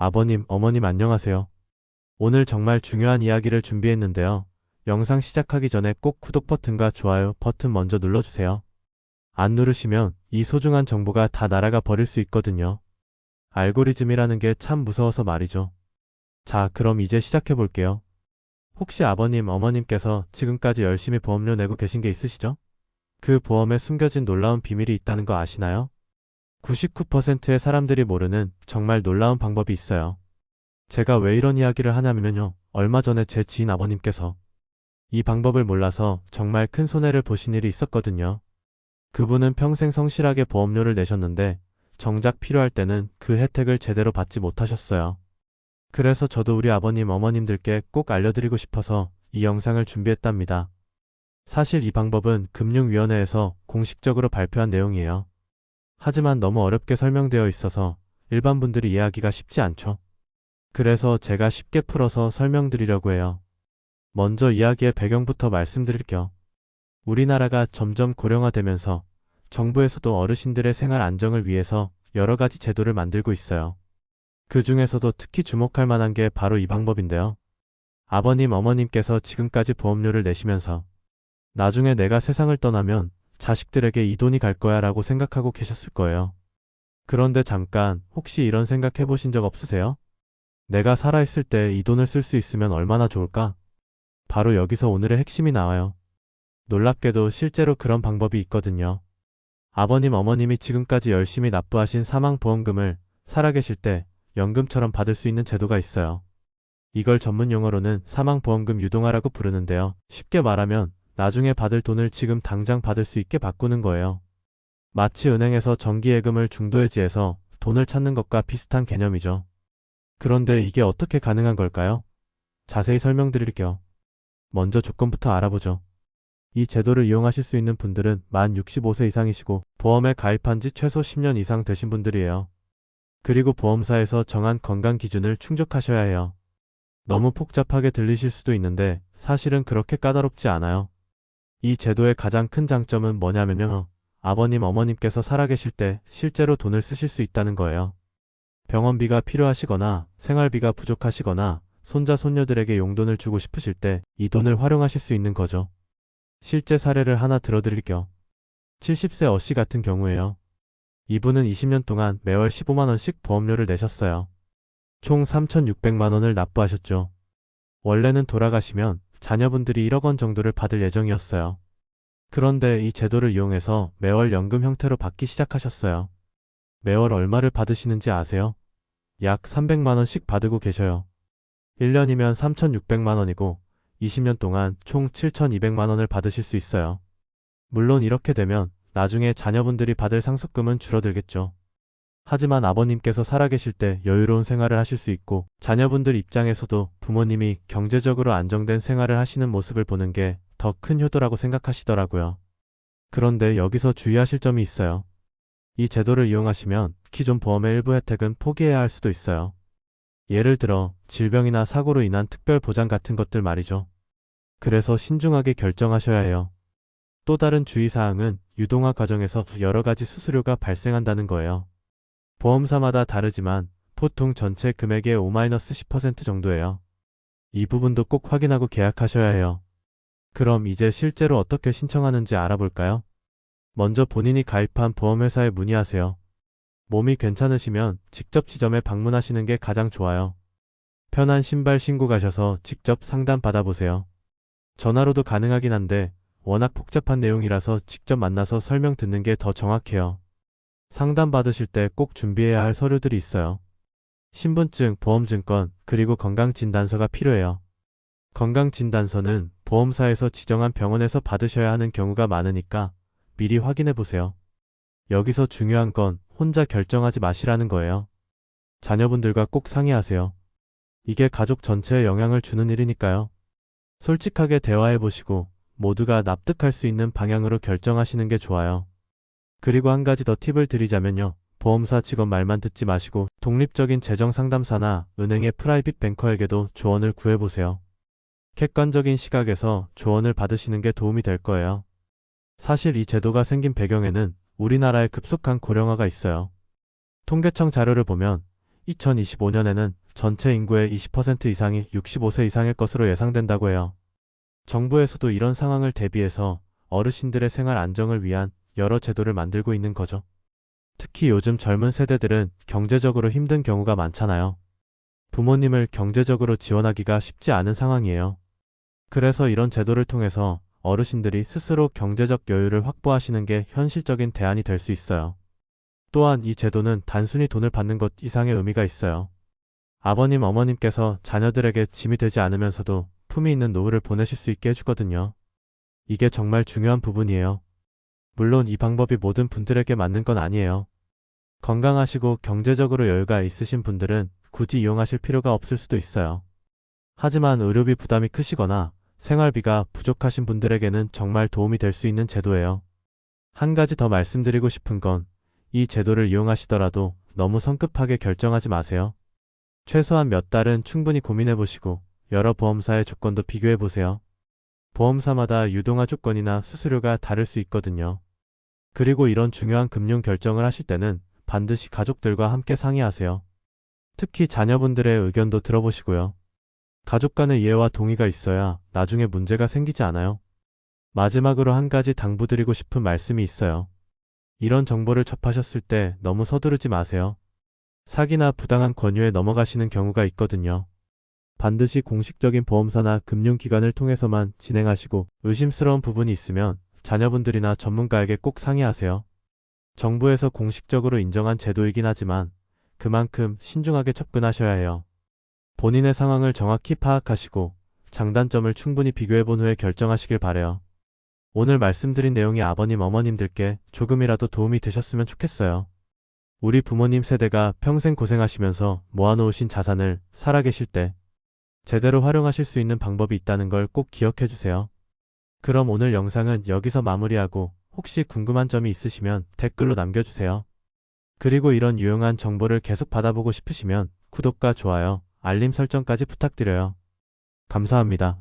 아버님, 어머님 안녕하세요. 오늘 정말 중요한 이야기를 준비했는데요. 영상 시작하기 전에 꼭 구독 버튼과 좋아요 버튼 먼저 눌러주세요. 안 누르시면 이 소중한 정보가 다 날아가 버릴 수 있거든요. 알고리즘이라는 게 참 무서워서 말이죠. 자, 그럼 이제 시작해 볼게요. 혹시 아버님, 어머님께서 지금까지 열심히 보험료 내고 계신 게 있으시죠? 그 보험에 숨겨진 놀라운 비밀이 있다는 거 아시나요? 99%의 사람들이 모르는 정말 놀라운 방법이 있어요. 제가 왜 이런 이야기를 하냐면요. 얼마 전에 제 지인 아버님께서 이 방법을 몰라서 정말 큰 손해를 보신 일이 있었거든요. 그분은 평생 성실하게 보험료를 내셨는데 정작 필요할 때는 그 혜택을 제대로 받지 못하셨어요. 그래서 저도 우리 아버님, 어머님들께 꼭 알려드리고 싶어서 이 영상을 준비했답니다. 사실 이 방법은 금융위원회에서 공식적으로 발표한 내용이에요. 하지만 너무 어렵게 설명되어 있어서 일반 분들이 이해하기가 쉽지 않죠. 그래서 제가 쉽게 풀어서 설명드리려고 해요. 먼저 이야기의 배경부터 말씀드릴게요. 우리나라가 점점 고령화되면서 정부에서도 어르신들의 생활 안정을 위해서 여러 가지 제도를 만들고 있어요. 그 중에서도 특히 주목할 만한 게 바로 이 방법인데요. 아버님, 어머님께서 지금까지 보험료를 내시면서 나중에 내가 세상을 떠나면 자식들에게 이 돈이 갈 거야 라고 생각하고 계셨을 거예요. 그런데 잠깐 혹시 이런 생각 해보신 적 없으세요? 내가 살아있을 때 이 돈을 쓸 수 있으면 얼마나 좋을까? 바로 여기서 오늘의 핵심이 나와요. 놀랍게도 실제로 그런 방법이 있거든요. 아버님, 어머님이 지금까지 열심히 납부하신 사망보험금을 살아계실 때 연금처럼 받을 수 있는 제도가 있어요. 이걸 전문 용어로는 사망보험금 유동화라고 부르는데요. 쉽게 말하면 나중에 받을 돈을 지금 당장 받을 수 있게 바꾸는 거예요. 마치 은행에서 정기예금을 중도해지해서 돈을 찾는 것과 비슷한 개념이죠. 그런데 이게 어떻게 가능한 걸까요? 자세히 설명드릴게요. 먼저 조건부터 알아보죠. 이 제도를 이용하실 수 있는 분들은 만 65세 이상이시고 보험에 가입한 지 최소 10년 이상 되신 분들이에요. 그리고 보험사에서 정한 건강 기준을 충족하셔야 해요. 너무 복잡하게 들리실 수도 있는데 사실은 그렇게 까다롭지 않아요. 이 제도의 가장 큰 장점은 뭐냐면요. 아버님, 어머님께서 살아계실 때 실제로 돈을 쓰실 수 있다는 거예요. 병원비가 필요하시거나 생활비가 부족하시거나 손자, 손녀들에게 용돈을 주고 싶으실 때 이 돈을 활용하실 수 있는 거죠. 실제 사례를 하나 들어드릴게요. 70세 어씨 같은 경우에요. 이분은 20년 동안 매월 15만원씩 보험료를 내셨어요. 총 3,600만원을 납부하셨죠. 원래는 돌아가시면 자녀분들이 1억 원 정도를 받을 예정이었어요. 그런데 이 제도를 이용해서 매월 연금 형태로 받기 시작하셨어요. 매월 얼마를 받으시는지 아세요? 약 300만원씩 받고 계셔요. 1년이면 3,600만원이고 20년 동안 총 7,200만원을 받으실 수 있어요. 물론 이렇게 되면 나중에 자녀분들이 받을 상속금은 줄어들겠죠. 하지만 아버님께서 살아계실 때 여유로운 생활을 하실 수 있고 자녀분들 입장에서도 부모님이 경제적으로 안정된 생활을 하시는 모습을 보는 게 더 큰 효도라고 생각하시더라고요. 그런데 여기서 주의하실 점이 있어요. 이 제도를 이용하시면 기존 보험의 일부 혜택은 포기해야 할 수도 있어요. 예를 들어 질병이나 사고로 인한 특별 보장 같은 것들 말이죠. 그래서 신중하게 결정하셔야 해요. 또 다른 주의사항은 유동화 과정에서 여러 가지 수수료가 발생한다는 거예요. 보험사마다 다르지만 보통 전체 금액의 5-10% 정도예요. 이 부분도 꼭 확인하고 계약하셔야 해요. 그럼 이제 실제로 어떻게 신청하는지 알아볼까요? 먼저 본인이 가입한 보험회사에 문의하세요. 몸이 괜찮으시면 직접 지점에 방문하시는 게 가장 좋아요. 편한 신발 신고 가셔서 직접 상담 받아보세요. 전화로도 가능하긴 한데 워낙 복잡한 내용이라서 직접 만나서 설명 듣는 게 더 정확해요. 상담 받으실 때 꼭 준비해야 할 서류들이 있어요. 신분증, 보험증권, 그리고 건강진단서가 필요해요. 건강진단서는 보험사에서 지정한 병원에서 받으셔야 하는 경우가 많으니까 미리 확인해 보세요. 여기서 중요한 건 혼자 결정하지 마시라는 거예요. 자녀분들과 꼭 상의하세요. 이게 가족 전체에 영향을 주는 일이니까요. 솔직하게 대화해 보시고 모두가 납득할 수 있는 방향으로 결정하시는 게 좋아요. 그리고 한 가지 더 팁을 드리자면요. 보험사 직원 말만 듣지 마시고 독립적인 재정 상담사나 은행의 프라이빗 뱅커에게도 조언을 구해보세요. 객관적인 시각에서 조언을 받으시는 게 도움이 될 거예요. 사실 이 제도가 생긴 배경에는 우리나라의 급속한 고령화가 있어요. 통계청 자료를 보면 2025년에는 전체 인구의 20% 이상이 65세 이상일 것으로 예상된다고 해요. 정부에서도 이런 상황을 대비해서 어르신들의 생활 안정을 위한 여러 제도를 만들고 있는 거죠. 특히 요즘 젊은 세대들은 경제적으로 힘든 경우가 많잖아요. 부모님을 경제적으로 지원하기가 쉽지 않은 상황이에요. 그래서 이런 제도를 통해서 어르신들이 스스로 경제적 여유를 확보하시는 게 현실적인 대안이 될 수 있어요. 또한 이 제도는 단순히 돈을 받는 것 이상의 의미가 있어요. 아버님, 어머님께서 자녀들에게 짐이 되지 않으면서도 품위 있는 노후를 보내실 수 있게 해주거든요. 이게 정말 중요한 부분이에요. 물론 이 방법이 모든 분들에게 맞는 건 아니에요. 건강하시고 경제적으로 여유가 있으신 분들은 굳이 이용하실 필요가 없을 수도 있어요. 하지만 의료비 부담이 크시거나 생활비가 부족하신 분들에게는 정말 도움이 될 수 있는 제도예요. 한 가지 더 말씀드리고 싶은 건 이 제도를 이용하시더라도 너무 성급하게 결정하지 마세요. 최소한 몇 달은 충분히 고민해 보시고 여러 보험사의 조건도 비교해 보세요. 보험사마다 유동화 조건이나 수수료가 다를 수 있거든요. 그리고 이런 중요한 금융 결정을 하실 때는 반드시 가족들과 함께 상의하세요. 특히 자녀분들의 의견도 들어보시고요. 가족 간의 이해와 동의가 있어야 나중에 문제가 생기지 않아요. 마지막으로 한 가지 당부드리고 싶은 말씀이 있어요. 이런 정보를 접하셨을 때 너무 서두르지 마세요. 사기나 부당한 권유에 넘어가시는 경우가 있거든요. 반드시 공식적인 보험사나 금융기관을 통해서만 진행하시고 의심스러운 부분이 있으면 자녀분들이나 전문가에게 꼭 상의하세요. 정부에서 공식적으로 인정한 제도이긴 하지만 그만큼 신중하게 접근하셔야 해요. 본인의 상황을 정확히 파악하시고 장단점을 충분히 비교해 본 후에 결정하시길 바래요. 오늘 말씀드린 내용이 아버님, 어머님들께 조금이라도 도움이 되셨으면 좋겠어요. 우리 부모님 세대가 평생 고생하시면서 모아놓으신 자산을 살아계실 때 제대로 활용하실 수 있는 방법이 있다는 걸 꼭 기억해 주세요. 그럼 오늘 영상은 여기서 마무리하고 혹시 궁금한 점이 있으시면 댓글로 남겨주세요. 그리고 이런 유용한 정보를 계속 받아보고 싶으시면 구독과 좋아요, 알림 설정까지 부탁드려요. 감사합니다.